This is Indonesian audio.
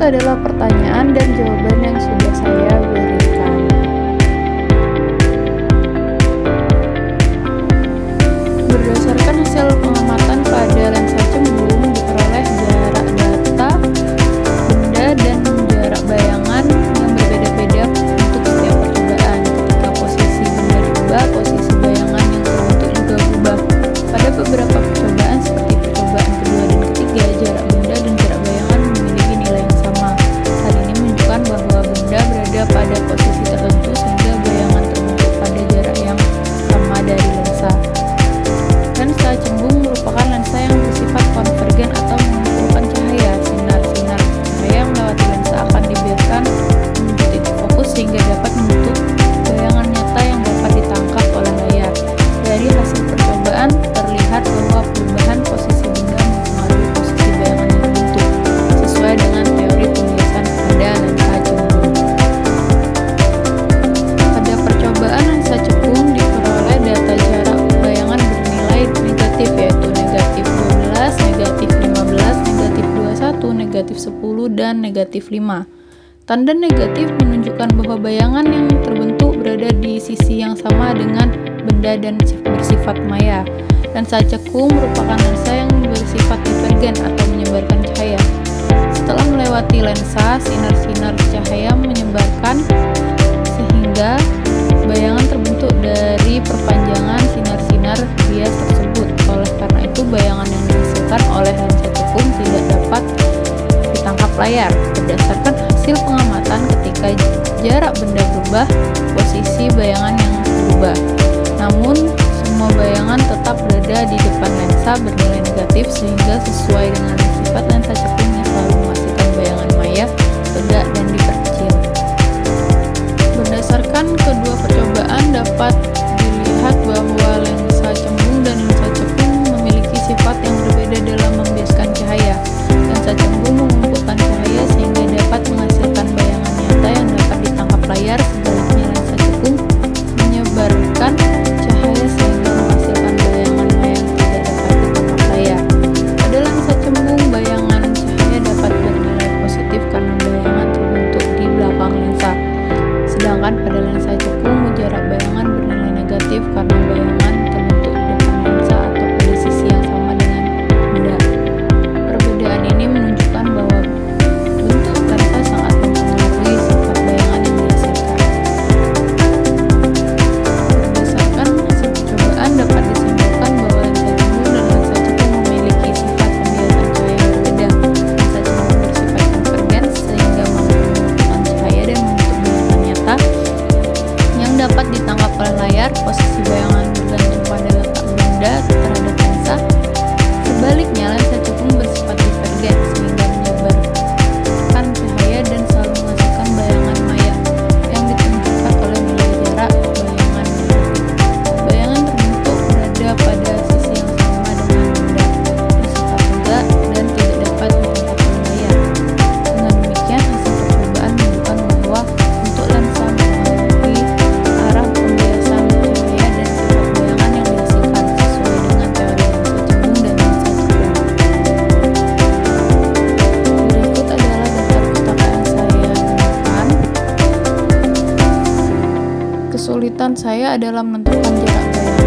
adalah pertanyaan dan jawaban yang sudah saya berikan. Berdasarkan hasil pengamatan pada lensa cembung diperoleh jarak data benda dan jarak bayangan yang berbeda-beda untuk setiap percobaan. Ketika posisi benda berubah, posisi bayangan yang terbentuk juga berubah. Pada beberapa percobaan seperti percobaan kedua dan ketiga, jarak benda dan jarak bayangan memiliki nilai yang sama. Hal ini menunjukkan bahwa benda berada pada posisi tertentu sehingga bayangan terbentuk pada jarak yang sama dari lensa. Lensa cembung merupakan lensa yang bersifat konvergen atau mengumpulkan cahaya. Sinar-sinar cahaya yang melewati lensa akan dibiarkan menuju titik fokus sehingga dapat membentuk bayangan nyata yang dapat ditangkap oleh layar. Dari hasil percobaan terlihat bahwa perubahan posisi benda mempengaruhi posisi bayangan yang terbentuk sesuai dengan teori pembiasan pada lensa cembung. Pada percobaan lensa cembung diperoleh data jarak bayangan bernilai negatif, yaitu negatif 12, negatif 15, negatif 21, negatif 10, dan negatif 5. Tanda negatif menunjukkan bahwa bayangan yang terbentuk berada di sisi yang sama dengan benda dan bersifat maya. Lensa cekung merupakan lensa yang bersifat divergen atau menyebarkan cahaya. Setelah melewati lensa, sinar-sinar cahaya menyebarkan sehingga bayangan terbentuk dari perpanjangan sinar-sinar bias tersebut. Oleh karena itu, bayangan yang dihasilkan oleh lensa cekung tidak dapat ditangkap layar. Berdasarkan hasil pengamatan, ketika jarak benda berubah, posisi bayangan yang berubah. Namun, semua bayangan tetap berada di depan lensa bernilai negatif sehingga sesuai dengan sifat lensa cekung yang selalu menghasilkan bayangan maya tegak dan diperkecil. Berdasarkan kedua percobaan dapat dilihat bahwa lensa cembung dan lensa cekung memiliki sifat yang berbeda dalam membiaskan cahaya. Lensa cembung mengumpulkan cahaya sehingga dapat menghasilkan bayangan nyata yang dapat ditangkap layar. Sebaliknya lensa cekung menyebarkan cahaya sehingga menghasilkan bayangan maya yang tidak dapat ditangkap layar. Pada lensa cembung, bayangan cahaya dapat bernilai positif karena bayangan terbentuk di belakang lensa. Sedangkan pada lensa cekung, jarak bayangan bernilai negatif karena bayangan terbentuk di depan lensa atau pada sisi yang sama dengan benda. Perbedaan ini menunjukkan bahwa bentuk lensa sangat mempengaruhi sifat bayangan yang dihasilkan. Berdasarkan hasil percobaan dapat disimpulkan bahwa lensa cembung dan lensa cekung memiliki sifat pembiasan cahaya yang berbeda. Lensa cembung bersifat konvergen sehingga mampu mengumpulkan cahaya dan membentuk bayangan nyata yang dapat ditangkap oleh layar. Posisi bayangan bergantung pada letak benda terhadap lensa. Sebaliknya, lensa cekung bersifat divergen sehingga menyebarkan cahaya dan selalu menghasilkan bayangan maya yang ditentukan oleh nilai jarak bayangan negatif. Bayangan terbentuk berada pada sisi yang sama dengan benda, bersifat tegak dan tidak dapat ditangkap oleh layar. Dengan demikian, hasil percobaan menunjukkan bahwa untuk lensa mempengaruhi arah pembiasan cahaya dan sifat bayangan yang dihasilkan sesuai dengan teori lensa cembung dan lensa cekung. Berikut adalah daftar pustaka yang saya gunakan. Kesulitan saya adalah menentukan jarak bayangan.